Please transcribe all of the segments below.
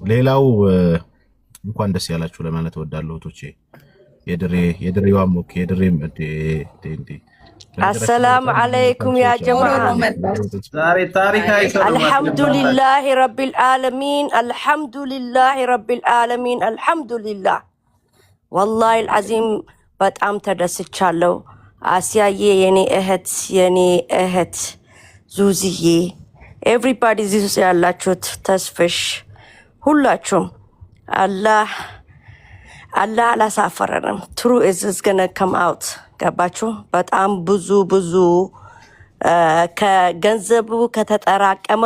ሌላው እንኳን ደስ ያላችሁ ለማለት እወዳለሁ እህቶቼ። የድሬዋም ኦኬ የድሬም እንዴ السلام عليكم يا جماعة. الحمد لله رب العالمين الحمد لله رب العالمين الحمد لله والله العظيم በጣም ተደስቻለሁ። አሲያዬ የኔ እህት ዙዚዬ ኤቭሪባዲ ዚስ ያላችሁት ተስፍሽ ሁላችሁም አላህ አላሳፈረንም። ትሩ is gonna come out ገባችሁ? በጣም ብዙ ከገንዘቡ ከተጠራቀመ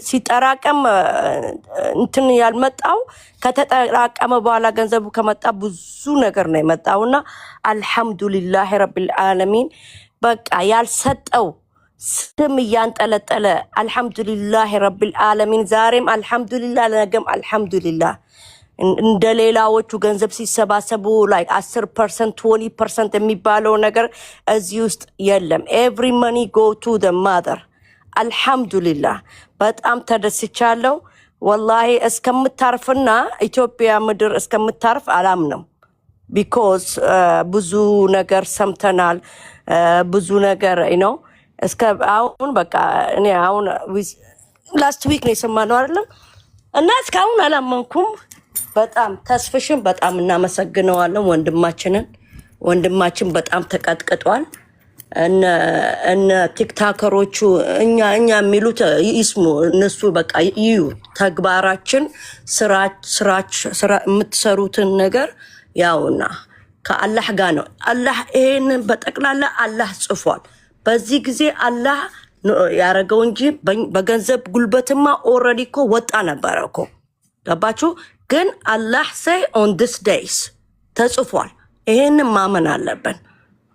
ሲጠራቀም እንትን ያልመጣው ከተጠራቀመ በኋላ ገንዘቡ ከመጣ ብዙ ነገር ነው የመጣውና አልহামዱሊላህ ረብል ዓለሚን በቃ ያልሰጠው ስም ያንጠለጠለ አልহামዱሊላህ ረብል ዓለሚን ዛሬም አልহামዱሊላህ ነገም አልহামዱሊላህ እንደሌላዎቹ ገንዘብ ሲሰባሰቡ like 10% 20% የሚባለው ነገር እዚህ ውስጥ የለም። every money go to the mother አልহামዱሊላህ በጣም ተደስቻለሁ። ወላሂ እስከምታርፍና ኢትዮጵያ ምድር እስከምታርፍ አላምንም። because ብዙ ነገር ሰምተናል ብዙ ነገር እስከ አሁን በቃ እኔ አሁን last week ነው የሰማነው አይደለም እና እስካሁን አላመንኩም። በጣም ተስፍሽን በጣም እናመሰግነዋለን። ወንድማችን በጣም ተቀጥቅጧል። እነ ቲክታከሮቹ እኛ የሚሉት ይስሙ እነሱ በቃ ይዩ ተግባራችን ስራ የምትሰሩትን ነገር ያውና ከአላህ ጋር ነው። አላህ ይሄንን በጠቅላላ አላህ ጽፏል። በዚህ ጊዜ አላህ ያረገው እንጂ በገንዘብ ጉልበትማ ኦሬዲ እኮ ወጣ ነበር እኮ ገባችሁ? ግን አላህ say on this days ተጽፏል። ይሄንን ማመን አለብን።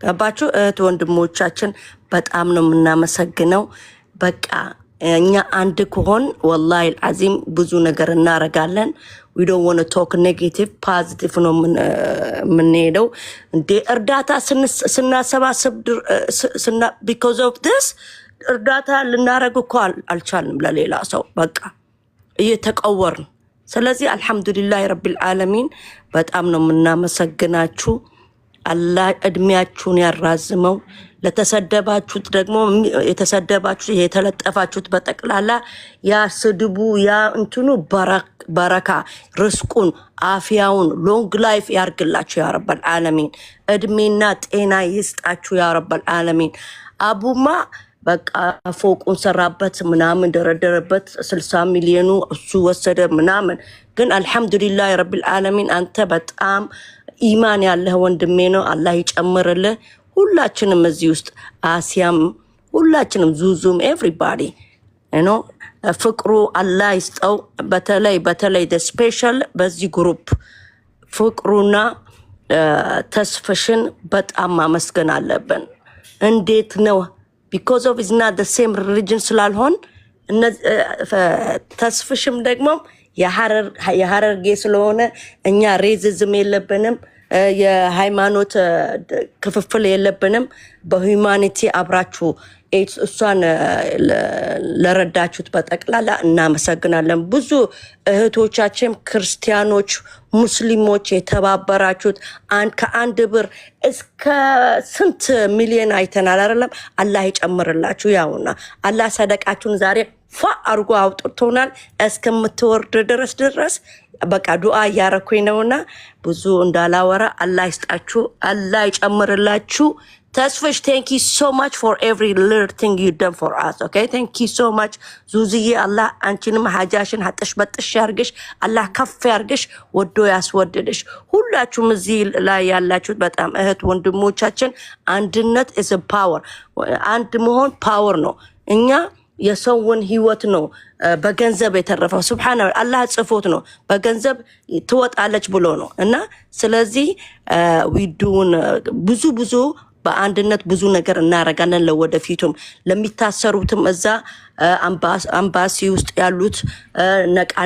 ገባችሁ? እህት ወንድሞቻችን በጣም ነው የምናመሰግነው። በቃ እኛ አንድ ከሆን ወላሂ አልዓዚም ብዙ ነገር እናረጋለን። we don't want to talk negative positive ነው የምንሄደው። እንደ እርዳታ ስናሰባስብ because of this እርዳታ ልናረግ እኮ አልቻልንም ለሌላ ሰው በቃ እየተቀወርን። ስለዚህ አልহামዱሊላህ ረብል ዓለሚን በጣም ነው የምናመሰግናችሁ። አላህ እድሜያችሁን ያራዝመው። ለተሰደባችሁት ደግሞ የተሰደባችሁ የተለጠፋችሁት በጠቅላላ ያ ስድቡ ያ እንትኑ በረካ ርስቁን አፊያውን ሎንግ ላይፍ ያርግላችሁ ያ ረብል ዓለሚን። እድሜና ጤና ይስጣችሁ ያ ረብል ዓለሚን። አቡማ በቃ ፎቁን ሰራበት ምናምን ደረደረበት 60 ሚሊዮኑ እሱ ወሰደ ምናምን። ግን አልহামዱሊላህ ረብል ዓለሚን አንተ በጣም ኢማን ያለህ ወንድሜ ነው። አላህ ይጨምርልህ። ሁላችንም እዚህ ውስጥ አሲያም ሁላችንም ዙዙም ኤቭሪባዲ ፍቅሩ አላህ ይስጠው። በተለይ ስፔሻል በዚህ ግሩፕ ፍቅሩና ተስፍሽን በጣም ማመስገን አለብን። እንዴት ነው because of is not the same religion ስላልሆን ተስፍሽም ደግሞ የሐረርጌ ስለሆነ እኛ ሬዝዝም የለብንም የሃይማኖት ክፍፍል የለብንም። በሁማኒቲ አብራችሁ እሷን ለረዳችሁት በጠቅላላ እናመሰግናለን። ብዙ እህቶቻችን ክርስቲያኖች ሙስሊሞች የተባበራችሁት ከአንድ ብር እስከ ስንት ሚሊዮን አይተናል አይደለም? አላህ ይጨምርላችሁ። ያውና አላህ ሰደቃችሁን ዛሬ አርጎ አውጥቶናል። እስከምትወርድ ድረስ በቃ ዱአ እያረኩኝ ነውና ብዙ እንዳላወራ አላህ ይስጣችሁ፣ አላህ ይጨምርላችሁ። ተስፍሽ thank you so much for every little thing you done for us. Okay, thank you so much ዙዝዬ። አላህ አንቺንም ሀጃሽን ሀጥሽ በጥሽ ያርግሽ፣ አላህ ከፍ ያርግሽ፣ ወዶ ያስወድድሽ። ሁላችሁም እዚህ ላይ ያላችሁት በጣም እህት ወንድሞቻችን አንድነት is a power። አንድ መሆን ፓወር ነው። እኛ የሰውን ህይወት ነው በገንዘብ የተረፈው። ሱብሃንአላህ አላህ ጽፎት ነው በገንዘብ ትወጣለች ብሎ ነው። እና ስለዚህ ዊዱን ብዙ በአንድነት ብዙ ነገር እናረጋለን። ለወደፊቱም ለሚታሰሩትም እዛ አምባሲ ውስጥ ያሉት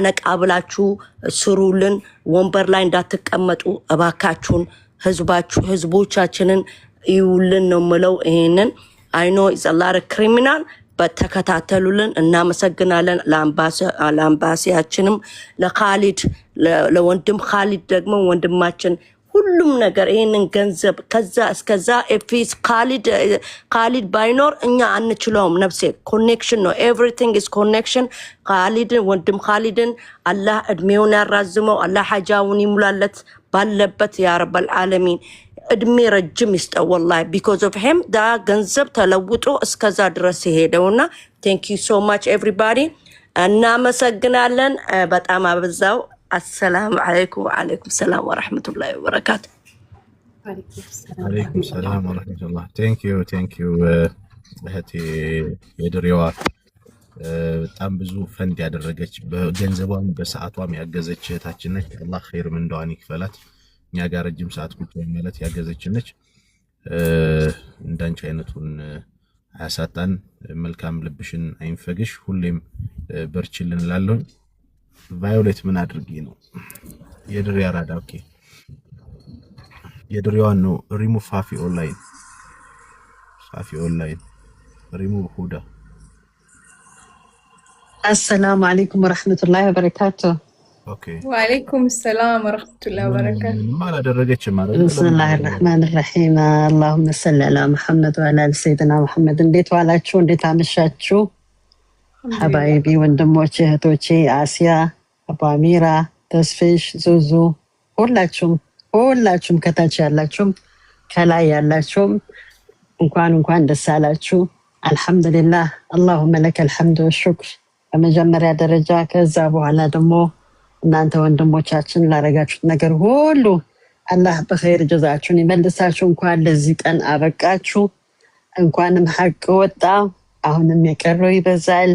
ነቃ ብላችሁ ስሩልን። ወንበር ላይ እንዳትቀመጡ እባካችሁን። ህዝቦቻችንን ይውልን ነው ምለው። ይሄንን I know it's a lot of criminal በተከታተሉልን እናመሰግናለን። ለአምባሲያችንም ለኻሊድ ለወንድም ኻሊድ ደግሞ ወንድማችን ሁሉም ነገር ይሄንን ገንዘብ ከዛ እስከዛ ኤፊስ ኻሊድ ባይኖር እኛ አንችለውም። ነፍሴ ኮኔክሽን ነው። ኤቭሪቲንግ ኢዝ ኮኔክሽን። ኻሊድን ወንድም ኻሊድን አላህ እድሜውን ያራዝመው፣ አላህ ሐጃውን ይሙላለት ባለበት ያ ረበል ዓለሚን እድሜ ረጅም ይስጠው። ወላሂ ቢኮዝ ኦፍ ሂም ዳ ገንዘብ ተለውጦ እስከዛ ድረስ ይሄደውና ቴንክ ዩ ሶ ማች ኤቭሪባዲ እናመሰግናለን። በጣም አበዛው። السلام عليكم وعليكم السلام ورحمة الله وبركاته. عليكم السلام ورحمة الله. ቴንክ ዩ እህቴ የድሬዋ በጣም ብዙ ፈንድ ያደረገች በገንዘቧም በሰዓቷም ያገዘች እህታችን ነች። አላህ ኸይር ምንዳዋን ይክፈላት። እኛ ጋር ረጅም ሰዓት ቁጭ ማለት ያገዘችን ነች። እንዳንቺ አይነቱን አያሳጣን። መልካም ልብሽን አይንፈግሽ። ሁሌም በርችልን እላለሁ። ቫዮሌት ምን አድርጊ ነው የድሬ አራዳ። ኦኬ የድሬዋን ነው ሪሙቭ ፋፊ ኦንላይን ሪሙቭ ሁዳ። السلام عليكم ورحمة الله وبركاته. ኦኬ وعليكم السلام ورحمة الله وبركاته. ما አደረገች ማለት بسم الله الرحمن الرحيم. اللهم صل على محمد وعلى آل سيدنا محمد. እንዴት ዋላችሁ? እንዴት አመሻችሁ? ሐባይቢ ወንድሞቼ እህቶቼ፣ አሲያ፣ አቡ አሚራ፣ ተስፊሽ፣ ዙዙ ሁላችሁም ከታች ያላችሁም ከላይ ያላችሁም እንኳን ደስ አላችሁ። አልሐምዱሊላህ አላሁመ ለከል ሐምዱ ወሹክር። በመጀመሪያ ደረጃ ከዛ በኋላ ደግሞ እናንተ ወንድሞቻችን ላረጋችሁት ነገር ሁሉ አላህ በኸይር ጀዛችሁን ይመልሳችሁ። እንኳን ለዚህ ቀን አበቃችሁ። እንኳንም ሐቅ ወጣ። አሁንም የቀረው ይበዛል።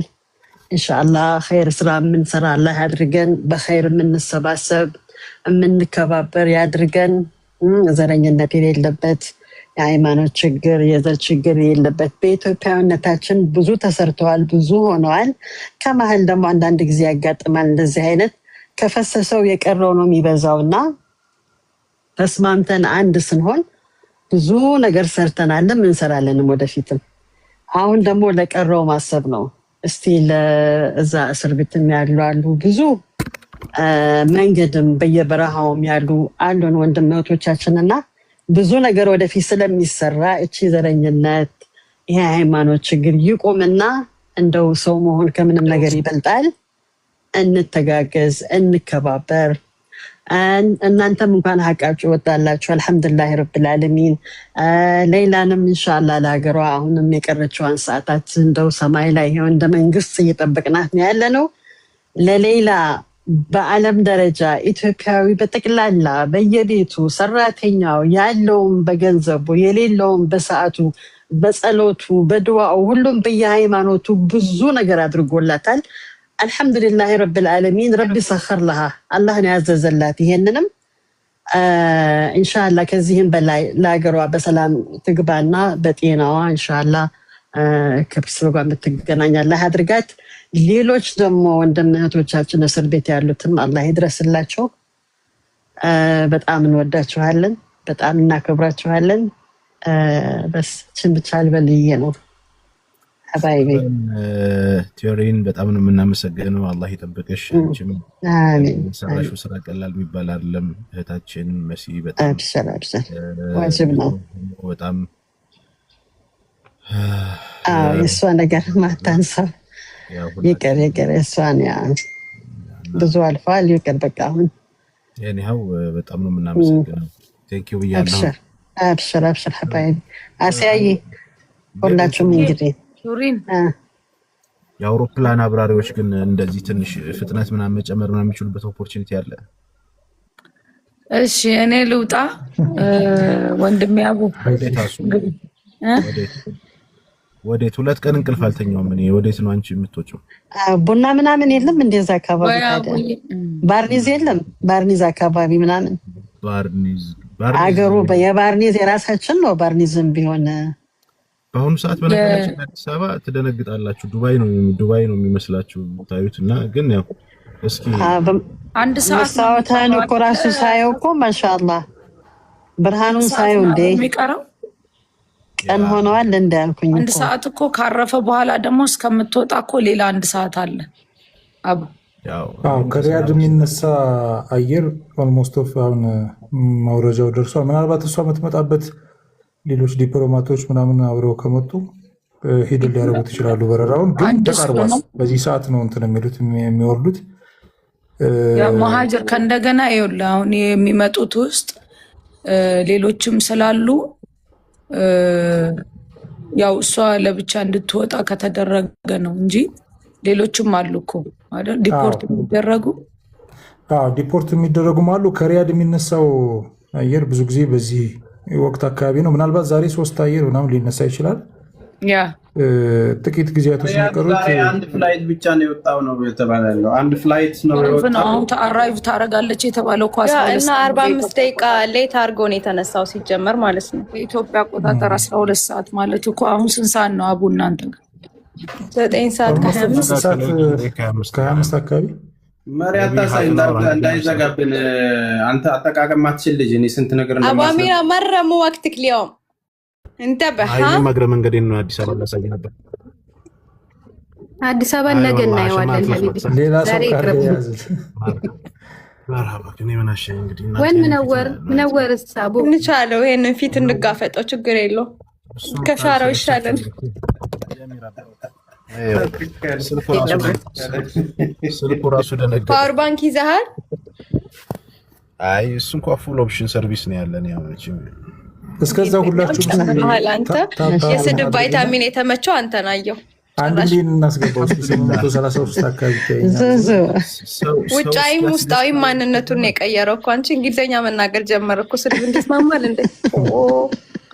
ኢንሻአላህ ኸይር ስራ የምንሰራ አላህ ያድርገን። በኸይር የምንሰባሰብ የምንከባበር ያድርገን። ዘረኝነት የሌለበት የሃይማኖት ችግር የዘር ችግር የሌለበት በኢትዮጵያዊነታችን ብዙ ተሰርተዋል፣ ብዙ ሆነዋል። ከመሀል ደግሞ አንዳንድ ጊዜ ያጋጥማል እንደዚህ አይነት ከፈሰሰው የቀረው ነው የሚበዛውና ተስማምተን አንድ ስንሆን ብዙ ነገር ሰርተናልም እንሰራለንም ወደፊትም። አሁን ደግሞ ለቀረው ማሰብ ነው። እስቲ ለዛ እስር ቤትም ያሉ አሉ፣ ብዙ መንገድም በየበረሃውም ያሉ አሉን ወንድም እህቶቻችንና ብዙ ነገር ወደፊት ስለሚሰራ እቺ ዘረኝነት ይሄ ሃይማኖት ችግር ይቆምና እንደው ሰው መሆን ከምንም ነገር ይበልጣል። እንተጋገዝ፣ እንከባበር። እናንተም እንኳን ሀቃችሁ ወጣላችሁ። አልሐምዱሊላህ ረብል ዓለሚን። ሌላንም ኢንሻአላህ ለሀገሯ አሁንም የቀረችዋን ሰዓታት እንደው ሰማይ ላይ ይሄው እንደ መንግስት እየጠበቅናት ነው ያለነው። ለሌላ በዓለም ደረጃ ኢትዮጵያዊ በጠቅላላ በየቤቱ ሰራተኛው ያለውም በገንዘቡ የሌለውም በሰዓቱ በጸሎቱ በድዋው ሁሉም በየሃይማኖቱ ብዙ ነገር አድርጎላታል። አልሐምዱሊላህ ረብል ዓለሚን። ረቢ ሰኸር ለሃ አላህን ያዘዘላት ይሄንንም ኢንሻአላህ ከዚህም በላይ ለሀገሯ በሰላም ትግባና በጤናዋ ኢንሻአላህ ከቤተሰብ ጋር የምትገናኝ አላህ አድርጋት። ሌሎች ደግሞ ወንድም እህቶቻችን እስር ቤት ያሉትም አላህ ይድረስላቸው። በጣም እንወዳችኋለን፣ በጣም እናከብራችኋለን። በስ ችን ብቻ ልበልዬ ነው ሐባይቢ። ቲዮሪን በጣም ነው የምናመሰግነው። አላህ ይጠብቅሽ። አንቺም አሜን። ሰራሹ ስራ ቀላል የሚባል አይደለም። እህታችን መሲ በጣም አብሽር ዋጅብ ነው በጣም የእሷ ነገር ማታንሳው ይቅር እሷን ያ ብዙ አልፏል። ይቅር በቃ አሁን ያኔው በጣም ነው የምናመሰግነው። ቴንክ ዩ ብያለሁ። አብሽር ሐባይቢ። አሲያዬ ሁላችሁም እንግዲህ ሱሪን የአውሮፕላን አብራሪዎች ግን እንደዚህ ትንሽ ፍጥነት ምናምን መጨመር ምናምን የሚችሉበት ኦፖርቹኒቲ አለ? እሺ እኔ ልውጣ ወንድሜ አቡ ወዴት? ሁለት ቀን እንቅልፍ አልተኛውም እኔ። ወዴት ነው አንቺ የምትወጪው? ቡና ምናምን የለም እንደዛ አካባቢ ታዲያ? ባርኒዝ የለም? ባርኒዝ አካባቢ ምናምን ባርኒዝ አገሩ የባርኒዝ የራሳችን ነው። ባርኒዝም ቢሆን በአሁኑ ሰዓት በነገራችን አዲስ አበባ ትደነግጣላችሁ። ዱባይ ነው የሚመስላችሁ ታዩት እና ግን ያው እስኪ አንድ ሰዓት መስታወታን እኮ ራሱ ሳየው እኮ ማሻአላህ ብርሃኑን ሳየው እንዴ ቀን ሆነዋል እንዳልኩኝ አንድ ሰዓት እኮ ካረፈ በኋላ ደግሞ እስከምትወጣ እኮ ሌላ አንድ ሰዓት አለ አቡ። ከሪያድ የሚነሳ አየር ኦልሞስት ኦፍ አሁን ማውረጃው ደርሷል። ምናልባት እሷ የምትመጣበት ሌሎች ዲፕሎማቶች ምናምን አብረው ከመጡ ሂድል ሊያደርጉት ይችላሉ። በረራውን ግን ተቃርቧል። በዚህ ሰዓት ነው እንትን የሚሉት የሚወርዱት መሀጀር ከእንደገና ይኸውልህ አሁን የሚመጡት ውስጥ ሌሎችም ስላሉ ያው እሷ ለብቻ እንድትወጣ ከተደረገ ነው እንጂ ሌሎችም አሉ እኮ አይደል? ዲፖርት የሚደረጉ ዲፖርት የሚደረጉም አሉ። ከሪያድ የሚነሳው አየር ብዙ ጊዜ በዚህ ወቅት አካባቢ ነው። ምናልባት ዛሬ 3 አየር ምናምን ሊነሳ ይችላል። ጥቂት ጊዜያቶች የሚቀሩት አንድ ፍላይት ብቻ ነው የወጣው ነው የተባለ ያለው። አንድ ፍላይት ነው የወጣው። አሁን አራይቭ ታደርጋለች የተባለው ኳስ እና 45 ደቂቃ ሌት አድርጎ ነው የተነሳው ሲጀመር ማለት ነው። በኢትዮጵያ አቆጣጠር 12 ሰዓት ማለት እኮ አሁን ስንት ሰዓት ነው አቡ እናንተ ጋር? 9 ሰዓት ከ25 አካባቢ መሪያታ ሳይ እንዳይዘጋብን አንተ አጠቃቀም ማትችል ልጅ እኔ ስንት ነገር አባሚራ መረሙ ወቅትክ ሊዮም እንተበህ መግረ መንገዴን ነው አዲስ አበባ ላሳይ ነበር። አዲስ አበባ ነገ እናየዋለን ሀቢቢ። ሌላ ሰው ካለ ያዝል ወን ምነወር ሳቡ እንቻለው። ይሄንን ፊት እንጋፈጠው ችግር የለው ከሻራው ይሻላል። ስልኩ ራሱ ደነገጠ። ፓወር ባንክ ይዘሃል? አይ እሱ እንኳን ፉል ኦፕሽን ሰርቪስ ነው ያለን። ያው እስከዛ ሁላችሁም አንተ የስድብ ቫይታሚን የተመቸው አንተን አየው። አንድ ሊን እናስገባው 833 አካባቢ ውጫዊም ውስጣዊም ማንነቱን የቀየረው እኮ አንቺ እንግሊዝኛ መናገር ጀመረ እኮ ስድብ እንድትማማል እንዴ!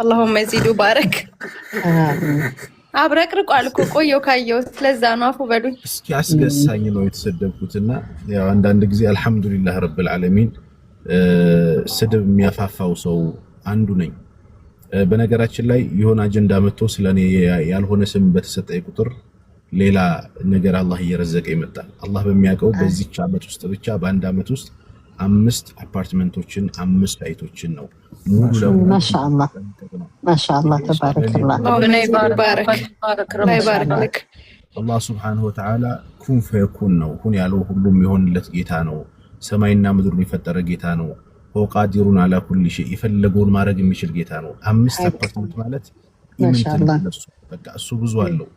አላሁመ ዚዱ ባረክ አብረቅርቋል እኮ ቆየው ካየው። ስለዛ ነው አፉ በሉኝ። እስኪ አስገሳኝ ነው የተሰደብኩትና ያው አንዳንድ ጊዜ አልহামዱሊላህ ረብል ዓለሚን ስድብ የሚያፋፋው ሰው አንዱ ነኝ። በነገራችን ላይ የሆነ አጀንዳ መጥቶ ስለኔ ያልሆነ ስም በተሰጠኝ ቁጥር ሌላ ነገር አላህ እየረዘቀ ይመጣል። አላህ በሚያውቀው በዚህች ዓመት ውስጥ ብቻ በአንድ ዓመት ውስጥ 5 አፓርትመንቶችን 5 ሳይቶችን ነው ሙሉ ለሙሉ ማሻአላህ ተባረከላህ ባረክ አላህ Subhanahu Wa Ta'ala ኩን ፈየኩን ነው። ሁን ያለው ሁሉም የሆነለት ጌታ ነው። ሰማይና ምድሩን የፈጠረ ጌታ ነው። ወቃዲሩን አላ ኩሊ ሸይ የፈለገውን ማድረግ የሚችል ጌታ ነው። 5 አፓርትመንት ማለት ኢምንት በቃ እሱ ብዙ አለው።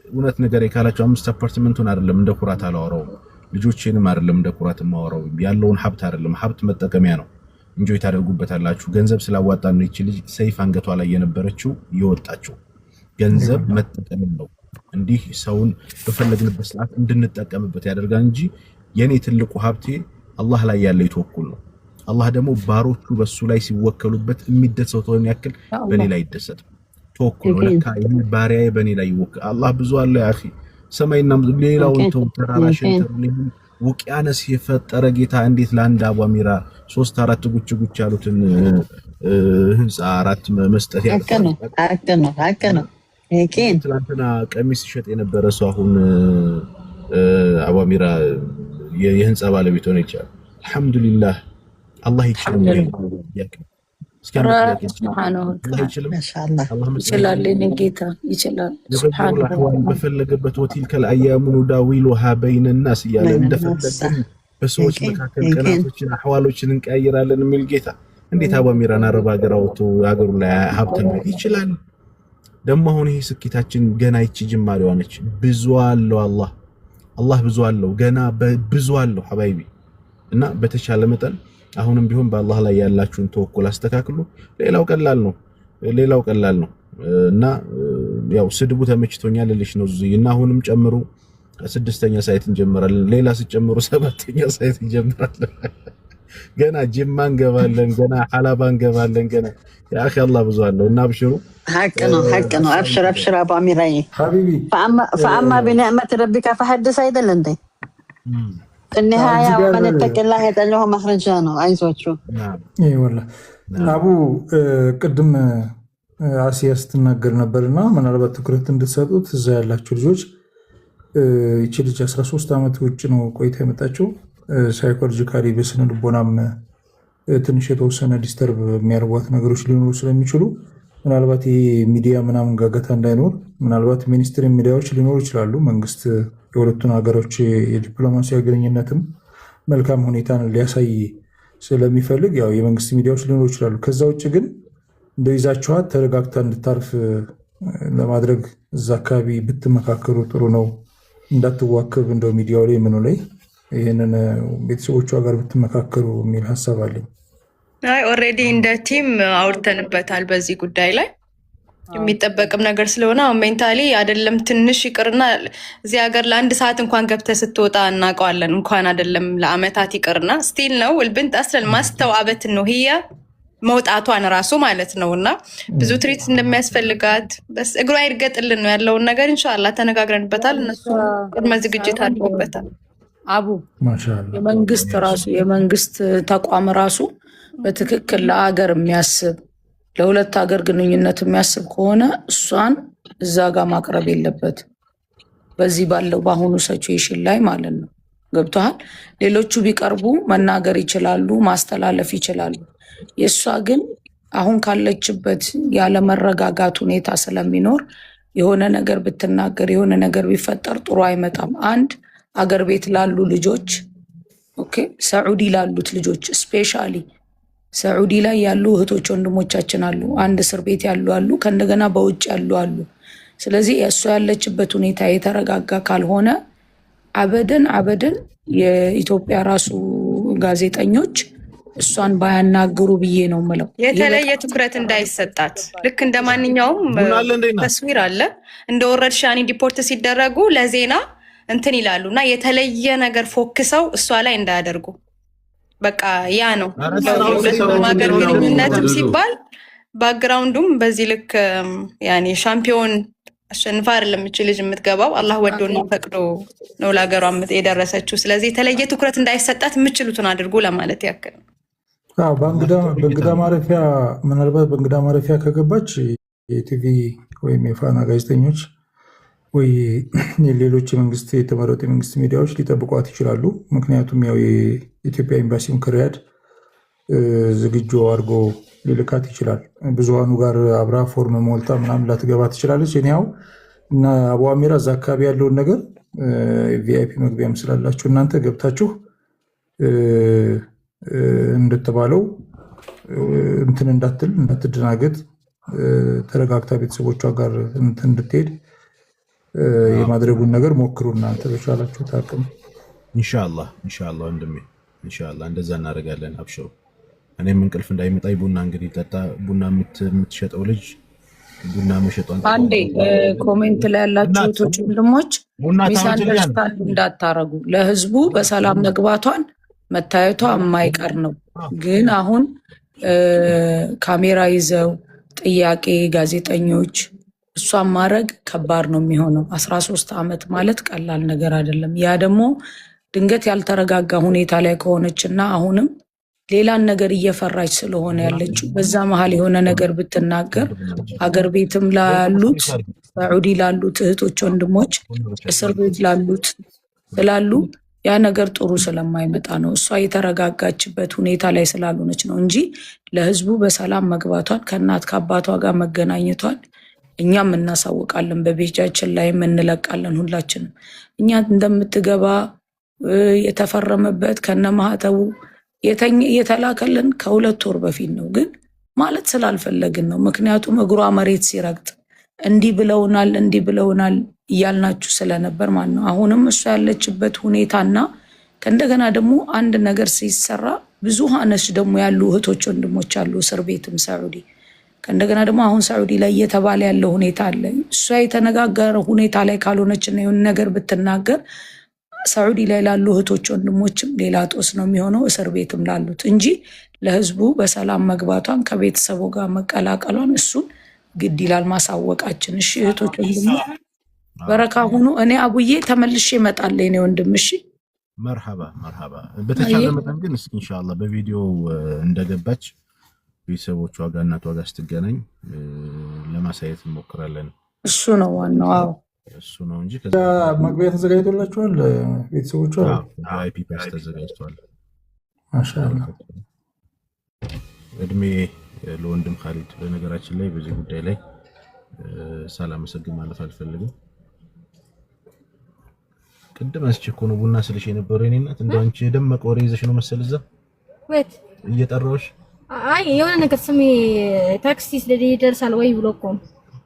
እውነት ነገር የካላቸው 5 አፓርትመንቱን አይደለም እንደ ኩራት አላወራው፣ ልጆቼንም አይደለም እንደ ኩራት ማወራው። ያለውን ሀብት አይደለም ሀብት መጠቀሚያ ነው። እንጆይ ታደርጉበታላችሁ። ገንዘብ ስላዋጣ ነው ይቺ ልጅ ሰይፍ አንገቷ ላይ የነበረችው የወጣችው። ገንዘብ መጠቀም ነው። እንዲህ ሰውን በፈለግንበት ሰዓት እንድንጠቀምበት ያደርጋል እንጂ የኔ ትልቁ ሀብቴ አላህ ላይ ያለ ይተወኩል ነው። አላህ ደግሞ ባሮቹ በሱ ላይ ሲወከሉበት የሚደሰተው ያክል በኔ ላይ ይደሰት ተወኩል ነው። ለካ ይሄ ባሪያዬ በኔ ላይ ይወከል። አላህ ብዙ አለ ያ اخي ሰማይና ሌላውን ተራራሽን ተብልኝ ውቅያኖስ የፈጠረ ጌታ እንዴት ለአንድ አቧሚራ 3-4 ጉጭ ያሉትን ህንጻ 4 መስጠት ያቀነ እኬን ትላንትና ቀሚስ ይሸጥ የነበረ ሰው አሁን አቧሚራ የህንጻ ባለቤት ሆነ ይችላል። አልহামዱሊላህ አላህ ይችላል። ማሻአላህ ይችላል። ጌታ ይችላል ሱብሃንአላህ። በፈለገበት ወቲል ከልአያሙ ኑዳዊሉሃ በይነ الناس ያለ እንደፈለገን በሰዎች መካከል ቀናቶችን አህዋሎችን እንቀያየራለን የሚል ጌታ እንዴት አቧሚራን አረብ ሀገር አውጥቶ ሀገሩ ላይ ሀብተን ይችላል። ደግሞ አሁን ይሄ ስኬታችን ገና ይቺ ጅማሬዋ ነች። ብዙ አለው አላህ ብዙ አለው፣ ገና ብዙ አለው ሐባይቢ። እና በተቻለ መጠን አሁንም ቢሆን በአላህ ላይ ያላችሁን ተወኩል አስተካክሉ። ሌላው ቀላል ነው እና ያው ስድቡ ተመችቶኛል ልልሽ ነው እና አሁንም ጨምሩ። 6ኛ ሳይት እንጀምራለን። ሌላ ሲጨምሩ 7ኛ ሳይት እንጀምራለን። ገና ጅማ እንገባለን፣ ገና ሐላባ እንገባለን። ገና ያ اخي አላህ ብዙ አለው እና አብሽሩ። حق ነው አብሽር አቡ አሚራዬ ሐቢቢ فاما بنعمه ربك فحدث አይደል እንዴ? النهايه ومن اتق الله يجعل له مخرجا ነው። አይዟችሁ ይወላ አቡ ቅድም አሲያ ስትናገር ነበርና ምናልባት ትኩረት እንድትሰጡት እዛ ያላችሁ ልጆች እቺ ልጅ 13 ዓመት ውጭ ነው ቆይታ የመጣችው። ሳይኮሎጂካሊ በስነ ልቦናም ትንሽ የተወሰነ ዲስተርብ የሚያርቧት ነገሮች ሊኖሩ ስለሚችሉ ምናልባት ይሄ ሚዲያ ምናምን ጋጋታ እንዳይኖር ምናልባት ሚኒስትሪ ሚዲያዎች ሊኖሩ ይችላሉ። መንግስት የሁለቱን ሀገሮች የዲፕሎማሲያዊ ግንኙነትም መልካም ሁኔታን ሊያሳይ ስለሚፈልግ ያው የመንግስት ሚዲያዎች ሊኖሩ ይችላሉ። ከዛ ውጭ ግን እንደይዛችኋት ተረጋግታ እንድታርፍ ለማድረግ እዛ አካባቢ ብትመካከሩ ጥሩ ነው። እንዳትዋከብ እንደው ሚዲያው ላይ ምኑ ላይ ይህንን ቤተሰቦቿ ጋር ብትመካከሩ የሚል ሀሳብ አለኝ። ኦልሬዲ እንደ ቲም አውርተንበታል በዚህ ጉዳይ ላይ የሚጠበቅም ነገር ስለሆነ አሁን ሜንታሊ አይደለም ትንሽ ይቅርና እዚህ ሀገር ለአንድ ሰዓት እንኳን ገብተህ ስትወጣ እናውቀዋለን። እንኳን አይደለም ለአመታት ይቅርና ስቲል ነው ልብንት አስለን ማስተዋበት ነው ህያ መውጣቷን ራሱ ማለት ነው። እና ብዙ ትሪት እንደሚያስፈልጋት በስ እግሯ ይርገጥልን ነው ያለውን ነገር ኢንሻአላህ ተነጋግረንበታል። እነሱ ቅድመ ዝግጅት አድርገውበታል። አቡ ማሻአላህ የመንግስት ራሱ የመንግስት ተቋም ራሱ በትክክል ለአገር የሚያስብ ለሁለት ሀገር ግንኙነት የሚያስብ ከሆነ እሷን እዛ ጋር ማቅረብ የለበት በዚህ ባለው በአሁኑ ሲቹዌሽን ላይ ማለት ነው። ገብቶሃል? ሌሎቹ ቢቀርቡ መናገር ይችላሉ፣ ማስተላለፍ ይችላሉ። የእሷ ግን አሁን ካለችበት ያለመረጋጋት ሁኔታ ስለሚኖር የሆነ ነገር ብትናገር የሆነ ነገር ቢፈጠር ጥሩ አይመጣም። አንድ አገር ቤት ላሉ ልጆች ኦኬ፣ ሰዑዲ ላሉት ልጆች ስፔሻሊ ሰዑዲ ላይ ያሉ እህቶች ወንድሞቻችን አሉ። አንድ እስር ቤት ያሉ አሉ፣ ከእንደገና በውጭ ያሉ አሉ። ስለዚህ እሷ ያለችበት ሁኔታ የተረጋጋ ካልሆነ አበደን የኢትዮጵያ ራሱ ጋዜጠኞች እሷን ባያናግሩ ብዬ ነው ምለው። የተለየ ትኩረት እንዳይሰጣት ልክ እንደ ማንኛውም ተስዊር አለ እንደ ወረድ ሻኒ ዲፖርት ሲደረጉ ለዜና እንትን ይላሉ እና የተለየ ነገር ፎክሰው እሷ ላይ እንዳያደርጉ በቃ ያ ነው ሀገር ግንኙነትም ሲባል ባክግራውንዱም በዚህ ልክ ያኔ ሻምፒዮን አሸንፋ አይደለም የምችል ልጅ የምትገባው አላህ ወዶና ፈቅዶ ነው ለሀገሯ የደረሰችው። ስለዚህ የተለየ ትኩረት እንዳይሰጣት የምችሉትን አድርጉ ለማለት ያክል። በእንግዳ ማረፊያ ምናልባት በእንግዳ ማረፊያ ከገባች የቲቪ ወይም የፋና ጋዜጠኞች ወይ ሌሎች የመንግስት የተመረጡ የመንግስት ሚዲያዎች ሊጠብቋት ይችላሉ። ምክንያቱም ያው የኢትዮጵያ ኤምባሲም ከሪያድ ዝግጁ አድርጎ ሊልካት ይችላል። ብዙሃኑ ጋር አብራ ፎርም ሞልታ ምናምን ላትገባ ትችላለች። እኔ ያው እና አቡ አሚራ እዛ አካባቢ ያለውን ነገር ቪአይፒ መግቢያም ስላላችሁ እናንተ ገብታችሁ እንደተባለው እንትን እንዳትደናገጥ ተረጋግታ ቤተሰቦቿ ጋር እንትን እንድትሄድ የማድረጉን ነገር ሞክሩ እናንተ በቻላችሁ ታቅም። ኢንሻአላህ ወንድሜ ኢንሻአላህ እንደዛ እናደርጋለን። አብሽሩ። እኔም እንቅልፍ እንዳይመጣኝ ቡና እንግዲህ ጠጣ። ቡና የምትሸጠው ልጅ ቡና መሸጧን አንዴ ኮሜንት ላይ ያላችሁ እህቶች ወንድሞች ሚስአንደርስታንድ እንዳታረጉ። ለህዝቡ በሰላም መግባቷን መታየቷ የማይቀር ነው። ግን አሁን ካሜራ ይዘው ጥያቄ ጋዜጠኞች እሷን ማድረግ ከባድ ነው የሚሆነው። 13 ዓመት ማለት ቀላል ነገር አይደለም። ያ ደግሞ ድንገት ያልተረጋጋ ሁኔታ ላይ ከሆነችና አሁንም ሌላን ነገር እየፈራች ስለሆነ ያለችው በዛ መሀል የሆነ ነገር ብትናገር አገር ቤትም ላሉት ሳዑዲ ላሉት እህቶች ወንድሞች እስር ቤት ላሉት ስላሉ ያ ነገር ጥሩ ስለማይመጣ ነው። እሷ የተረጋጋችበት ሁኔታ ላይ ስላልሆነች ነው እንጂ ለህዝቡ በሰላም መግባቷን ከእናት ከአባቷ ጋር መገናኘቷን እኛም እናሳውቃለን፣ በቤጃችን ላይ እንለቃለን። ሁላችንም እኛ እንደምትገባ የተፈረመበት ከነማህተቡ የተላከልን ከ2 ወር በፊት ነው። ግን ማለት ስላልፈለግን ነው። ምክንያቱም እግሯ መሬት ሲረግጥ እንዲህ ብለውናል እያልናችሁ ስለነበር ማለት ነው። አሁንም እሷ ያለችበት ሁኔታና ከእንደገና ደግሞ አንድ ነገር ሲሰራ ብዙሃነች ደግሞ ያሉ እህቶች ወንድሞች አሉ እስር ቤትም ሳዑዲ ከእንደገና ደግሞ አሁን ሳዑዲ ላይ እየተባለ ያለው ሁኔታ አለ። እሷ የተነጋገረ ሁኔታ ላይ ካልሆነችና የሆነ ነገር ብትናገር ሳዑዲ ላይ ላሉ እህቶች ወንድሞችም ሌላ ጦስ ነው የሚሆነው፣ እስር ቤትም ላሉት እንጂ ለህዝቡ በሰላም መግባቷን ከቤተሰቡ ጋር መቀላቀሏን እሱን ግድ ይላል ማሳወቃችን። እሺ እህቶች ወንድሞች በረካ ሁኑ። እኔ አቡዬ ተመልሼ እመጣለሁ የኔ ወንድም። እሺ መርሐባ። በተቻለ መጠን ግን እስኪ ኢንሻአላህ በቪዲዮ እንደገባች ቤተሰቦቿ ጋር እናቷ ጋር ስትገናኝ ለማሳየት እንሞክራለን። እሱ ነው ዋናው። አዎ እሱ ነው እንጂ መግቢያ ተዘጋጅቶላችኋል? ቤተሰቦቿ ቪአይፒ ፓስ ተዘጋጅቷል። ማሻአላህ። እድሜ ለወንድም ኻሊድ በነገራችን ላይ በዚህ ጉዳይ ላይ ሳላመሰግን ማለፍ አልፈልግም። ቅድም አስቸኮ ነው ቡና ስልሽ የነበረው የኔ እናት እንደው አንቺ ደመቀ ወሬ ይዘሽ ነው መሰል እዛ ወት እየጠራሁሽ አይ የሆነ ነገር ስሚ ታክሲ ስለዚህ ይደርሳል ወይ ብሎ እኮ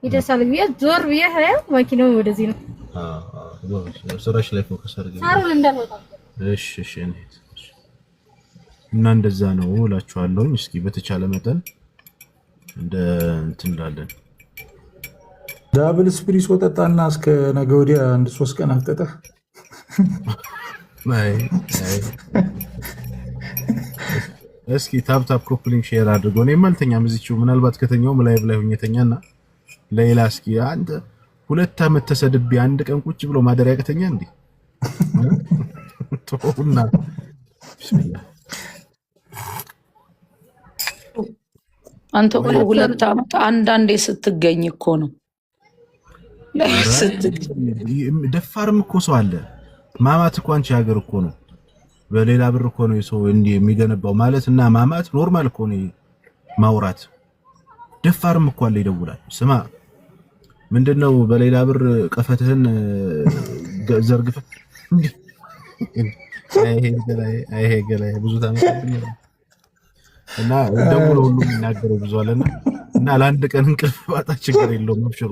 ይደርሳል ብዬ ዞር ብዬ መኪናው ወደዚህ ነው። ስራሽ ላይ ፎከስ አድርገሽ ሳሩን እንዳልወጣ እሺ እና እንደዛ ነው እላችኋለሁ። እስኪ በተቻለ መጠን እንደ እንትን እንዳለን ዳብል ስፕሪስ ወጣጣና እስከ ነገ ወዲያ 1-3 ቀን አፍጠጠህ እስኪ ታፕ ኮፕሊንግ ሼር አድርጎ ነው የማልተኛም እዚችው ምናልባት ከተኛው ላይቭ ላይ ሆኜተኛና ሌላ እስኪ አንተ 2 አመት ተሰድቤ አንድ ቀን ቁጭ ብሎ ማደሪያ ከተኛ እንዴ ቶና ቢስሚላህ አንተ እኮ 2 አመት አንዳንዴ ስትገኝ እኮ ነው ደፋርም እኮ ሰው አለ ማማት እኮ አንቺ ሀገር እኮ ነው በሌላ ብር እኮ ነው ሰው እንዴ የሚገነባው ማለትና ማማት ኖርማል እኮ ነው ማውራት ደፋርም እኮ አለ ይደውላል ስማ ምንድነው በሌላ ብር ቀፈትህን ዘርግፈ አይሄ ገላይ ብዙ ታመጣብኝ እና ደውለው ሁሉ የሚናገረው ብዙ አለና እና ለአንድ ቀን እንቅልፍ ባጣ ችግር የለውም አብሽሩ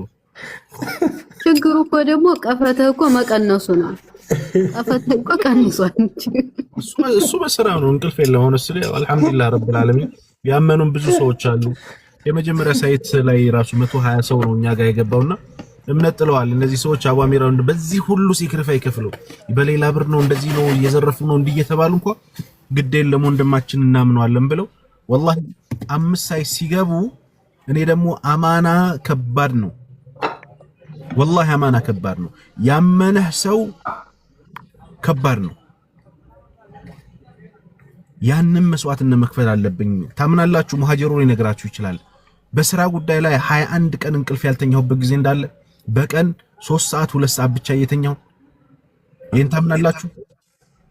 ችግሩ እኮ ደግሞ ቀፈትህ እኮ መቀነሱ ነው ቀፈትህ እኮ ቀንሷል እሱ በስራ ነው እንቅልፍ የለም ሆነስ አልহামዱሊላህ ረብል ዓለሚን ያመኑን ብዙ ሰዎች አሉ የመጀመሪያ ሳይት ላይ ራሱ 120 ሰው ነው እኛ ጋር የገባውና እምነት ጥለዋል እነዚህ ሰዎች አዋሚራው በዚህ ሁሉ ሲክሪፋይ ከፍለው በሌላ ብር ነው እንደዚህ ነው እየዘረፉ ነው እንዲየተባሉ እንኳን ግዴን ለወንድማችን እናምነዋለን ብለው والله 5 ሳይት ሲገቡ እኔ ደግሞ አማና ከባድ ነው والله አማና ከባድ ነው ያመነህ ሰው ከባድ ነው ያንን መስዋዕትነት መክፈል አለብኝ ታምናላችሁ ሙሃጅሩን ይነግራችሁ ይችላል በስራ ጉዳይ ላይ 21 ቀን እንቅልፍ ያልተኛሁበት ጊዜ እንዳለ በቀን 3 ሰዓት 2 ሰዓት ብቻ እየተኛው ይሄን ታምናላችሁ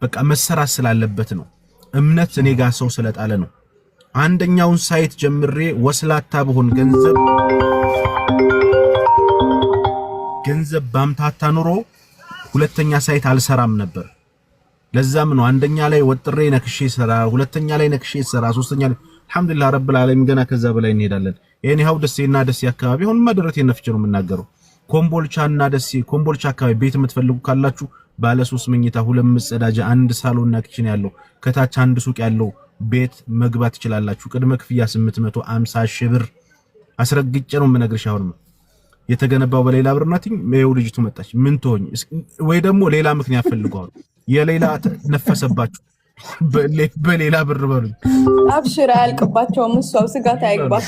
በቃ መሰራት ስላለበት ነው እምነት እኔ ጋር ሰው ስለጣለ ነው አንደኛውን ሳይት ጀምሬ ወስላታ በሆን ገንዘብ ባምታታ ኑሮ ሁለተኛ ሳይት አልሰራም ነበር ለዛም ነው አንደኛ ላይ ወጥሬ ነክሼ ሰራ ሁለተኛ ላይ ነክሼ ሰራ ሶስተኛ ላይ አልহামዱሊላህ ረብል ዓለሚን ገና ከዛ በላይ እንሄዳለን የኔ ሀው ደሴና ደሴ አካባቢ አሁን ማደረቴ ነፍጭ ነው የምናገረው ኮምቦልቻና ደሴ ኮምቦልቻ አካባቢ ቤት የምትፈልጉ ካላችሁ ባለ 3 መኝታ 2 መጸዳጃ 1 ሳሎንና ኪችን ያለው ከታች 1 ሱቅ ያለው ቤት መግባት ይችላልላችሁ ቅድመ ክፍያ 850 ሺህ ብር አስረግጬ ነው የምነግርሽ አሁን የተገነባው በሌላ ብር ናትኝ ነው ልጅቱ መጣች ምን ትሆኝ ወይ ደግሞ ሌላ ምክንያት ፈልገው የሌላ ነፈሰባችሁ በሌላ ብር በሉኝ አብሽራ ያልቅባቸውም እሷው ስጋት አይግባክ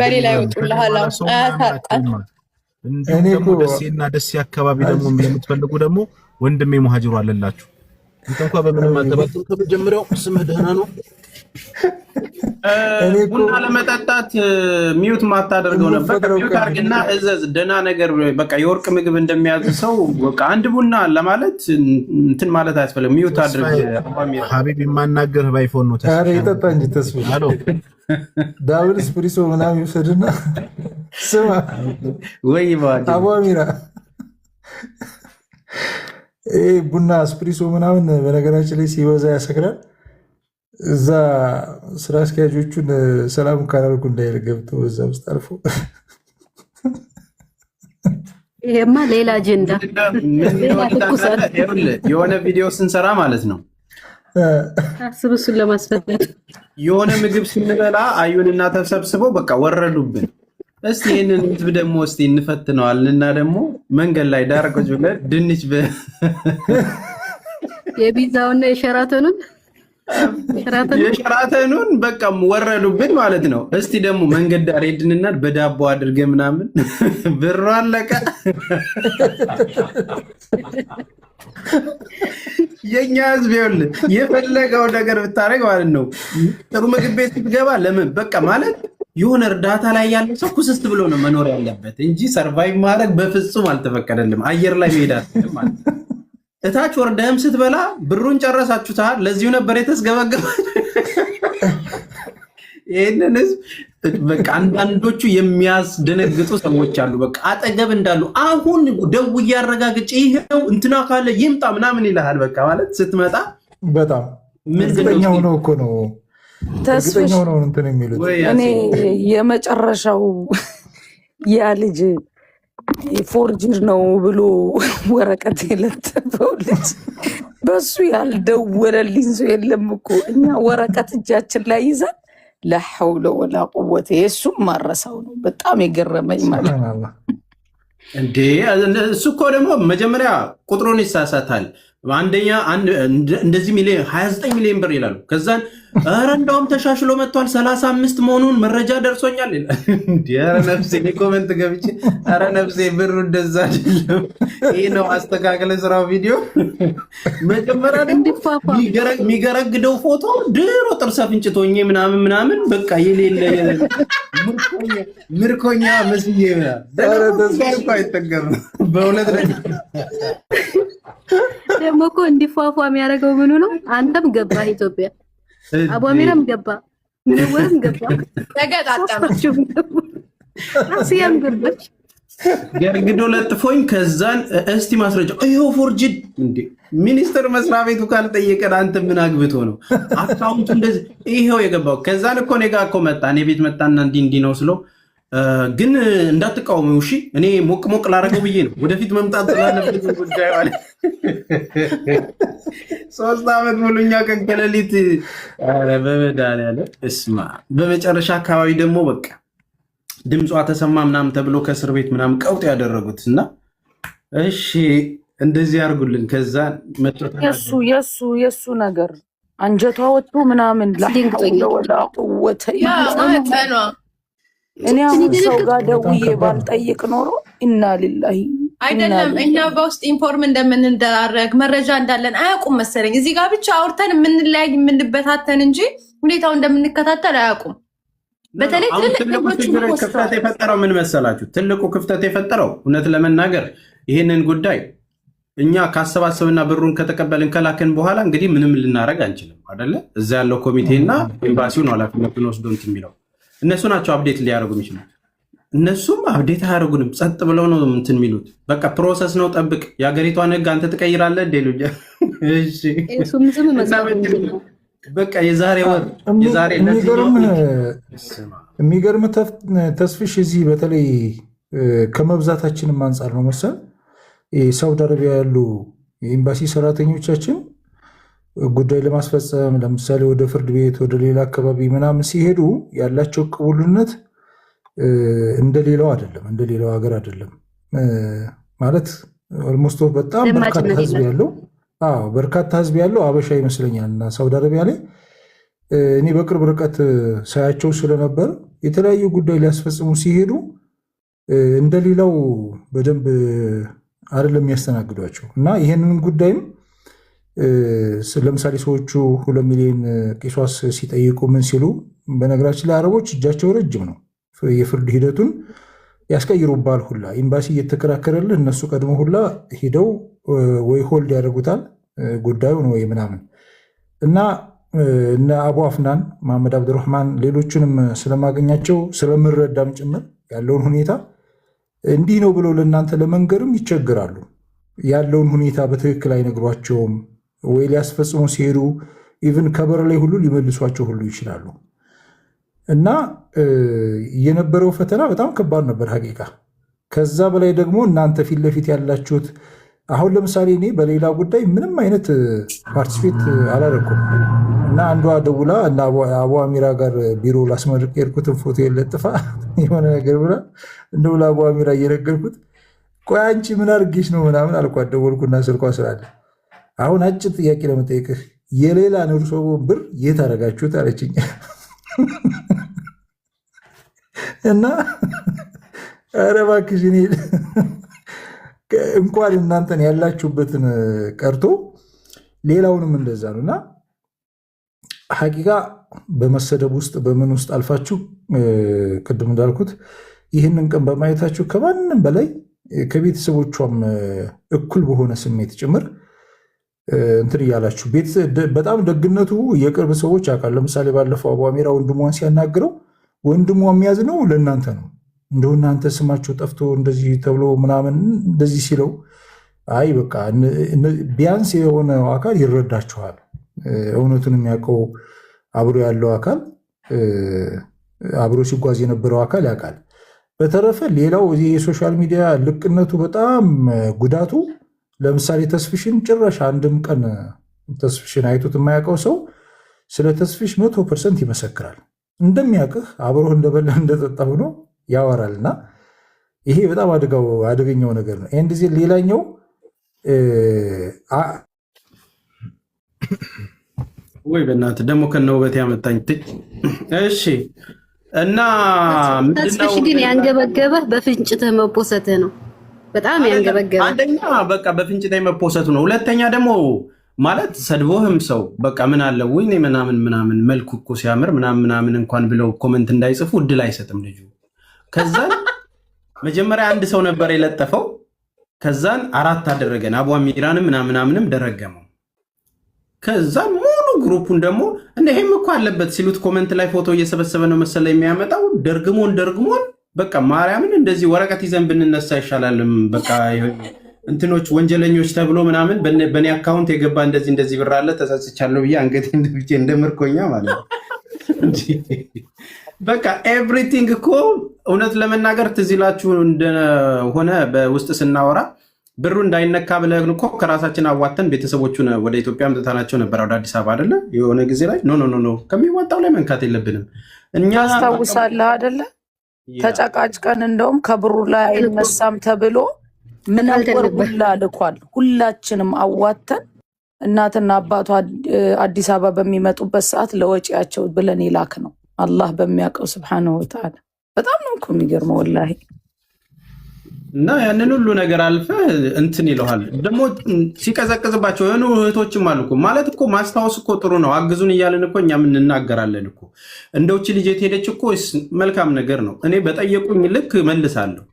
በሌላ ይወጡልሃል አያታጣል እኔ እኮ ደሴና ደሴ አካባቢ ደግሞ የምትፈልጉ ደግሞ ወንድሜ ሙሃጅሩ አለላችሁ እንኳን በምንም አልተባልኩም ከመጀመሪያው ስምህ ደህና ነው ቡና ለመጠጣት ሚውት ማታደርገው ነበር ሚውት አርግና እዘዝ ደህና ነገር በቃ የወርቅ ምግብ እንደሚያዝ ሰው በቃ አንድ ቡና ለማለት እንትን ማለት አያስፈልግም ሚውት አድርግ ሀቢብ የማናገር ባይፎን ነው ታዲያ ይጠጣ እንጂ ተስፋ አሎ ዳብል ስፕሪሶ ምናምን ይወሰድና ስማ ወይ ባዲ አዋሚራ ቡና ስፕሪሶ ምናምን በነገራችን ላይ ሲበዛ ያሰክራል እዛ ስራ አስኪያጆቹን ሰላም ካላልኩ እንዳይረገብተው እዛ ውስጥ አልፎ ይሄማ ሌላ አጀንዳ የሆነ ቪዲዮ ስንሰራ ማለት ነው አስብሱን ለማስፈታት የሆነ ምግብ ስንበላ አዩንና ተሰብስበው በቃ ወረዱብን እስቲ ይሄንን ህዝብ ደግሞ እስቲ እንፈትነዋልና ደግሞ መንገድ ላይ ዳርቆች ብለ ድንች የቢዛውና የሸራተኑን በቃ ወረዱብን ማለት ነው እስቲ ደግሞ መንገድ ዳር ሄድንና በዳቦ አድርገ ምናምን ብሩ አለቀ የኛ ህዝብ ይኸውልህ የፈለገው ነገር ብታረግ ማለት ነው ጥሩ ምግብ ቤት ብትገባ ለምን በቃ ማለት የሆነ እርዳታ ላይ ያለ ሰው ኩስስ ብሎ ነው መኖር ያለበት እንጂ ሰርቫይቭ ማድረግ በፍጹም አልተፈቀደልም አየር ላይ መሄድ አትችልም ማለት እታች ወርደህም ስትበላ ብሩን ጨረሳችሁታል ለዚሁ ነበር የተስገበገበ ይሄንን ህዝብ በቃ አንዳንዶቹ የሚያስደነግጡ ሰዎች አሉ። በቃ አጠገብ እንዳሉ አሁን ደውዬ አረጋግጬ ይሄው እንትና ካለ ይምጣ ምናምን ይልሃል። በቃ ማለት ስትመጣ በጣም እርግጠኛው ነው እኮ ነው እርግጠኛው ነው እንትን የሚሉት። እኔ የመጨረሻው ያ ልጅ ፎርጅር ነው ብሎ ወረቀት የለጠፈው ልጅ በሱ ያልደወለልኝ ሰው የለም እኮ። እኛ ወረቀት እጃችን ላይ ይዘን ለሐውለ ወላ ቁወተ የሱም ማረሳው ነው በጣም የገረመኝ ማለት እንዴ። እሱ እኮ ደግሞ መጀመሪያ ቁጥሩን ይሳሳታል። አንደኛ እንደዚህ 29 ሚሊዮን ብር ይላሉ። ከዛን ኧረ እንደውም ተሻሽሎ መጥቷል 35 መሆኑን መረጃ ደርሶኛል ይላል። ኧረ ነፍሴ ኮመንት ገብቼ ኧረ ነፍሴ ብሩ እንደዛ አይደለም ይህ ነው አስተካከለ ስራው ቪዲዮ። መጀመሪያ የሚገረግደው ፎቶ ድሮ ጥርሰ ፍንጭቶኜ ምናምን በቃ የሌለ ምርኮኛ መስዬ አይጠገም በእውነት ደግሞ እኮ እንዲፏፏ የሚያደርገው ምኑ ነው? አንተም ገባ ኢትዮጵያ፣ አቧሚራም ገባ፣ ምንወርም ገባ፣ ተገጣጣማችሁ አሲያም ገባች። ገርግዶ ለጥፎኝ ከዛን እስቲ ማስረጃው ይሄው ፎርጅድ እንዴ ሚኒስትር መስሪያ ቤቱ ካልጠየቀን አንተ ምን አግብቶ ነው አካውንቱ እንደዚህ ይሄው የገባው። ከዛን እኮ እኔ ጋር እኮ መጣ እኔ ቤት መጣና እንዲህ ነው ስለው ግን እንዳትቃወሙ እሺ፣ እኔ ሞቅ ላረገው ብዬ ነው ወደፊት መምጣት ስላለበት ጉዳይ አለ። 3 ዓመት ሙሉ እኛ ቀን ከሌሊት በመድኃኒዓለም እስማ። በመጨረሻ አካባቢ ደግሞ በቃ ድምጿ ተሰማ ምናምን ተብሎ ከእስር ቤት ምናምን ቀውጥ ያደረጉት እና እሺ እንደዚህ ያርጉልን። ከዛ የሱ ነገር አንጀቷ ወጥቶ ምናምን ወላ ቁወተ እኔ አሁን ሰው ጋር ደውዬ ባልጠይቅ ኖሮ ኢና ሊላሂ አይደለም እኛ በውስጥ ኢንፎርም እንደምንደራረግ መረጃ እንዳለን አያውቁም መሰለኝ። እዚህ ጋር ብቻ አውርተን የምንለያይ የምንበታተን እንጂ ሁኔታው እንደምንከታተል አያውቁም። በተለይ ትልቁ ክፍተት የፈጠረው ምን መሰላችሁ? ትልቁ ክፍተት የፈጠረው እውነት ለመናገር ይህንን ጉዳይ እኛ ካሰባሰብና ብሩን ከተቀበልን ከላክን በኋላ እንግዲህ ምንም ልናደርግ አንችልም አይደለ? እዛ ያለው ኮሚቴና ኤምባሲውን ኃላፊነቱን ወስዶ እንትን የሚለው እነሱ ናቸው አፕዴት ሊያደርጉ የሚችሉት። እነሱም አፕዴት አያደርጉንም፣ ጸጥ ብለው ነው እንትን የሚሉት። በቃ ፕሮሰስ ነው፣ ጠብቅ፣ የሀገሪቷን ሕግ አንተ ትቀይራለህ እንደ ሉጃ። በቃ የዛሬ ወር የሚገርም ተስፍሽ እዚህ በተለይ ከመብዛታችንም አንጻር ነው መሰል የሳውዲ አረቢያ ያሉ የኤምባሲ ሰራተኞቻችን ጉዳይ ለማስፈጸም ለምሳሌ ወደ ፍርድ ቤት ወደ ሌላ አካባቢ ምናምን ሲሄዱ ያላቸው ቅቡልነት እንደሌላው አይደለም፣ እንደሌላው ሀገር አይደለም። ማለት ኦልሞስት በጣም በርካታ ህዝብ ያለው አበሻ ይመስለኛል። እና ሳውዲ አረቢያ ላይ እኔ በቅርብ ርቀት ሳያቸው ስለነበር የተለያዩ ጉዳይ ሊያስፈጽሙ ሲሄዱ እንደሌላው በደንብ አይደለም የሚያስተናግዷቸው። እና ይህንን ጉዳይም ለምሳሌ ሰዎቹ 2 ሚሊዮን ቂሷስ ሲጠይቁ ምን ሲሉ፣ በነገራችን ላይ አረቦች እጃቸው ረጅም ነው። የፍርድ ሂደቱን ያስቀይሩባል ሁላ ኤምባሲ እየተከራከረልህ እነሱ ቀድሞ ሁላ ሂደው ወይ ሆልድ ያደርጉታል ጉዳዩን ወይ ምናምን። እና እነ አቡ አፍናን መሐመድ አብዱራህማን ሌሎችንም ስለማገኛቸው ስለምረዳም ጭምር ያለውን ሁኔታ እንዲህ ነው ብለው ለእናንተ ለመንገርም ይቸግራሉ። ያለውን ሁኔታ በትክክል አይነግሯቸውም። ወይ ሊያስፈጽሙ ሲሄዱ ኢቭን ከበር ላይ ሁሉ ሊመልሷቸው ሁሉ ይችላሉ። እና የነበረው ፈተና በጣም ከባድ ነበር ሀቂቃ። ከዛ በላይ ደግሞ እናንተ ፊት ለፊት ያላችሁት አሁን ለምሳሌ እኔ በሌላ ጉዳይ ምንም አይነት ፓርቲስፔት አላደረኩም። እና አንዷ ደውላ እና አቡ አሚራ ጋር ቢሮ ላስመርቅ የሄድኩትን ፎቶ የለጥፋ የሆነ ነገር ብላ እንደው ለአቡ አሚራ እየነገርኩት ቆይ አንቺ ምን አድርጌሽ ነው ምናምን አልኳት። ደወልኩና ስልኳ ስላለ አሁን አጭር ጥያቄ ለመጠየቅህ የሌላ ንርሶ ብር የት አደረጋችሁት አለችኝ። እና ኧረ እባክሽ እኔ እንኳን እናንተን ያላችሁበትን ቀርቶ ሌላውንም እንደዛ ነው። እና ሐቂቃ በመሰደብ ውስጥ በምን ውስጥ አልፋችሁ ቅድም እንዳልኩት ይህንን ቀን በማየታችሁ ከማንም በላይ ከቤተሰቦቿም እኩል በሆነ ስሜት ጭምር እንትን እያላችሁ በጣም ደግነቱ የቅርብ ሰዎች ያውቃል። ለምሳሌ ባለፈው አቡ አሚራ ወንድሟን ሲያናግረው ወንድሟ የሚያዝነው ለእናንተ ነው። እንደው እናንተ ስማቸው ጠፍቶ እንደዚህ ተብሎ ምናምን እንደዚህ ሲለው አይ በቃ ቢያንስ የሆነው አካል ይረዳችኋል። እውነቱን የሚያውቀው አብሮ ያለው አካል አብሮ ሲጓዝ የነበረው አካል ያውቃል። በተረፈ ሌላው የሶሻል ሚዲያ ልቅነቱ በጣም ጉዳቱ፣ ለምሳሌ ተስፍሽን ጭራሽ አንድም ቀን ተስፍሽን አይቶት የማያውቀው ሰው ስለ ተስፍሽ 100% ይመሰክራል። እንደሚያውቅህ አብሮ እንደበላ እንደጠጣ ሆኖ ያወራልና ይሄ በጣም አደገኛው ነገር ነው። ይህን ጊዜ ሌላኛው ወይ በእናትህ ደግሞ ከነውበት ያመጣኝ። እሺ እና ተስፍሽ ግን ያንገበገበህ በፍንጭትህ መፖሰትህ ነው። በጣም ያንገበገበህ አንደኛ በቃ በፍንጭትህ መፖሰቱ ነው። ሁለተኛ ደግሞ ማለት ሰድቦህም ሰው በቃ ምን አለ ወይ ምናምን መልኩ እኮ ሲያምር ምናምን እንኳን ብለው ኮመንት እንዳይጽፉ እድል አይሰጥም ልጁ። ከዛን መጀመሪያ አንድ ሰው ነበር የለጠፈው፣ ከዛን 4 አደረገን አቧሚራንም ምናምንም ደረገመው። ከዛን ሙሉ ግሩፑን ደግሞ እንደሄም እኮ አለበት ሲሉት ኮመንት ላይ ፎቶ እየሰበሰበ ነው መሰለ የሚያመጣው። ደርግሞን በቃ ማርያምን እንደዚህ ወረቀት ይዘን ብንነሳ ይሻላልም በቃ እንትኖች ወንጀለኞች ተብሎ ምናምን በኔ አካውንት የገባ እንደዚህ ብር አለ ተጸጽቻለሁ ብዬ አንገቴ እንደብቼ እንደምርኮኛ ማለት ነው። በቃ ኤቭሪቲንግ እኮ እውነት ለመናገር ትዝ ይላችሁ እንደሆነ በውስጥ ስናወራ ብሩ እንዳይነካ ብለን እኮ ከራሳችን አዋተን ቤተሰቦቹን ወደ ኢትዮጵያ አምጥተናቸው ነበር ወደ አዲስ አበባ አይደለ? የሆነ ጊዜ ላይ ኖ ከሚዋጣው ላይ መንካት የለብንም እኛ። ታስታውሳለህ አይደለ? ተጨቃጭቀን እንደውም ከብሩ ላይ አይነሳም ተብሎ ምን ሁላ ልኳል። ሁላችንም አዋተን እናትና አባቷ አዲስ አበባ በሚመጡበት ሰዓት ለወጪያቸው ብለን ይላክ ነው። አላህ በሚያውቀው ስብሐነሁ ወተዓላ። በጣም ነው እኮ የሚገርመው ወላሂ። እና ያንን ሁሉ ነገር አልፈ እንትን ይለዋል ደግሞ ሲቀዘቅዝባቸው የሆኑ እህቶችም አሉ እኮ ማለት እኮ ማስታወስ እኮ ጥሩ ነው። አግዙን እያልን እኮ እኛም እንናገራለን እኮ። እንደውች ልጅ ሄደች እኮ መልካም ነገር ነው። እኔ በጠየቁኝ ልክ መልሳለሁ።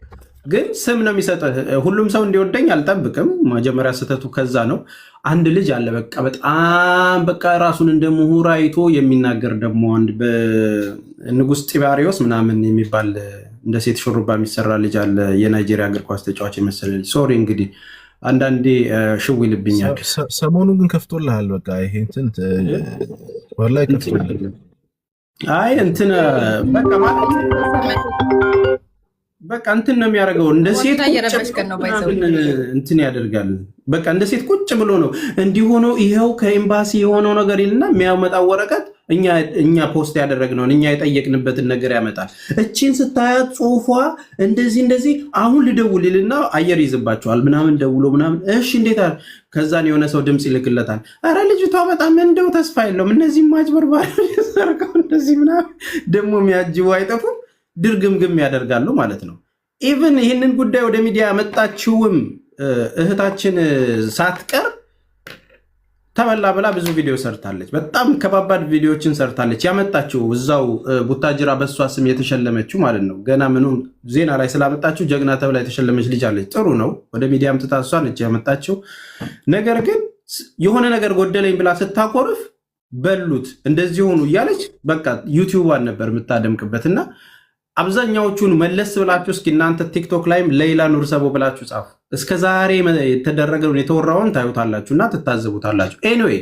ግን ስም ነው የሚሰጥህ። ሁሉም ሰው እንዲወደኝ አልጠብቅም። መጀመሪያ ስህተቱ ከዛ ነው። አንድ ልጅ አለ በቃ በጣም በቃ ራሱን እንደ ምሁር አይቶ የሚናገር ደግሞ አንድ በንጉስ ጢባሪዎስ ምናምን የሚባል እንደ ሴት ሹሩባ የሚሰራ ልጅ አለ። የናይጄሪያ እግር ኳስ ተጫዋች የመሰለ ልጅ። ሶሪ እንግዲህ አንዳንዴ ሽው ይልብኛል። ሰሞኑን ግን ከፍቶልሃል። በቃ ይሄ እንትን ወላሂ ከፍቶልሃል። አይ እንትን በቃ ማለት በቃ እንትን ነው የሚያደርገው። እንደ ሴት እንትን ያደርጋል። በቃ እንደ ሴት ቁጭ ብሎ ነው እንዲሆኖ ይኸው ከኤምባሲ የሆነው ነገር ይልና የሚያመጣው ወረቀት እኛ ፖስት ያደረግነውን እኛ የጠየቅንበትን ነገር ያመጣል። እቺን ስታያት ጽሁፏ እንደዚህ አሁን ልደውል ይልና አየር ይዝባቸዋል ምናምን ደውሎ ምናምን እሺ እንዴት አለ። ከዛን የሆነ ሰው ድምፅ ይልክለታል። አረ ልጅቷ በጣም እንደው ተስፋ የለውም እነዚህ ማጭበርባሪ ሰርቀው እንደዚህ ምናምን ደግሞ የሚያጅቡ አይጠፉም። ድርግምግም ያደርጋሉ ማለት ነው። ኢቭን ይህንን ጉዳይ ወደ ሚዲያ ያመጣችውም እህታችን ሳትቀር ተበላ ብላ ብዙ ቪዲዮ ሰርታለች። በጣም ከባባድ ቪዲዮዎችን ሰርታለች። ያመጣችው እዛው ቡታጅራ በሷ ስም የተሸለመችው ማለት ነው። ገና ምንም ዜና ላይ ስላመጣችው ጀግና ተብላ የተሸለመች ልጅ አለች። ጥሩ ነው። ወደ ሚዲያ አምጥታ እሷ ነች ያመጣችው። ነገር ግን የሆነ ነገር ጎደለኝ ብላ ስታኮርፍ በሉት እንደዚህ ሆኑ እያለች በቃ ዩቲዩባን ነበር የምታደምቅበትና አብዛኛዎቹን መለስ ብላችሁ እስኪ እናንተ ቲክቶክ ላይም ሌይላ ኑር ሰቦ ብላችሁ ጻፉ። እስከ ዛሬ የተደረገውን የተወራውን ታዩታላችሁ እና ትታዘቡታላችሁ። ኤኒዌይ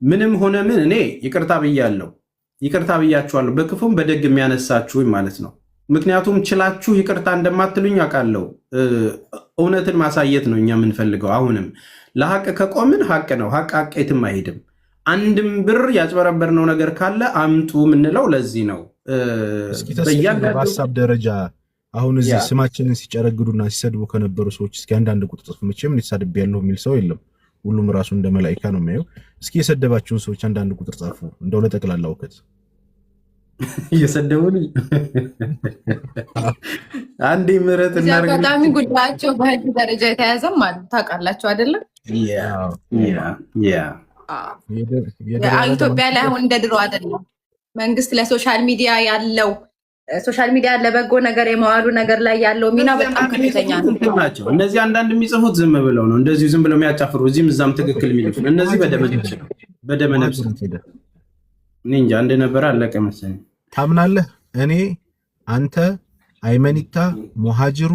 ምንም ሆነ ምን እኔ ይቅርታ ብያችኋለሁ። በክፉም በደግ የሚያነሳችሁኝ ማለት ነው። ምክንያቱም ችላችሁ ይቅርታ እንደማትሉኝ አውቃለሁ። እውነትን ማሳየት ነው እኛ የምንፈልገው። አሁንም ለሀቅ ከቆምን ሀቅ ነው። ሀቅ የትም አይሄድም። አንድም ብር ያጭበረበርነው ነገር ካለ አምጡ የምንለው ለዚህ ነው። እስኪ በሀሳብ ደረጃ አሁን እዚህ ስማችንን ሲጨረግዱና ሲሰድቡ ከነበሩ ሰዎች እስኪ አንዳንድ ቁጥር ጽፉ። መቼም ሊሳድብ ያለው የሚል ሰው የለም። ሁሉም ራሱ እንደ መላኢካ ነው የሚያየው። እስኪ የሰደባችሁን ሰዎች አንዳንድ ቁጥር ጻፉ። እንደው ለጠቅላላ እውቀት እየሰደቡን አንዴ ምሕረት እናርግ። አጋጣሚ ጉዳያቸው በህግ ደረጃ የተያዘም ማለት ታውቃላችሁ አይደለም? ኢትዮጵያ ላይ አሁን እንደ ድሮ አይደለም። መንግስት ለሶሻል ሚዲያ ያለው ሶሻል ሚዲያ ለበጎ ነገር የመዋሉ ነገር ላይ ያለው ሚና በጣም ከፍተኛ ናቸው። እነዚህ አንዳንድ የሚጽፉት ዝም ብለው ነው፣ እንደዚሁ ዝም ብለው የሚያጫፍሩ እዚህም እዛም ትክክል የሚሉት እነዚህ በደመ ነፍስ እኔ እንጃ እንደነበረ አለቀ መሰለኝ። ታምናለህ? እኔ አንተ አይመኒታ ሙሃጅሩ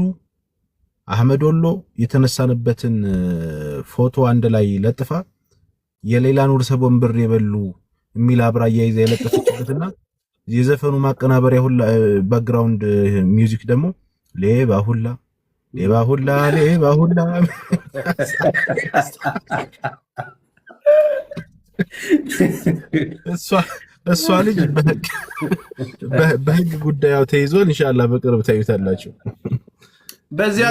አህመድ ወሎ የተነሳንበትን ፎቶ አንድ ላይ ለጥፋ የሌላን ወርሰቦን ብር የበሉ የሚል አብራ ያይዛ የለጠፈችበትና የዘፈኑ ማቀናበሪያ ሁላ ባክግራውንድ ሚውዚክ ደግሞ ሌባ ሁላ እሷ ልጅ በህግ ጉዳዩ ተይዞ ኢንሻአላህ በቅርብ ታዩታላችሁ። በዚያ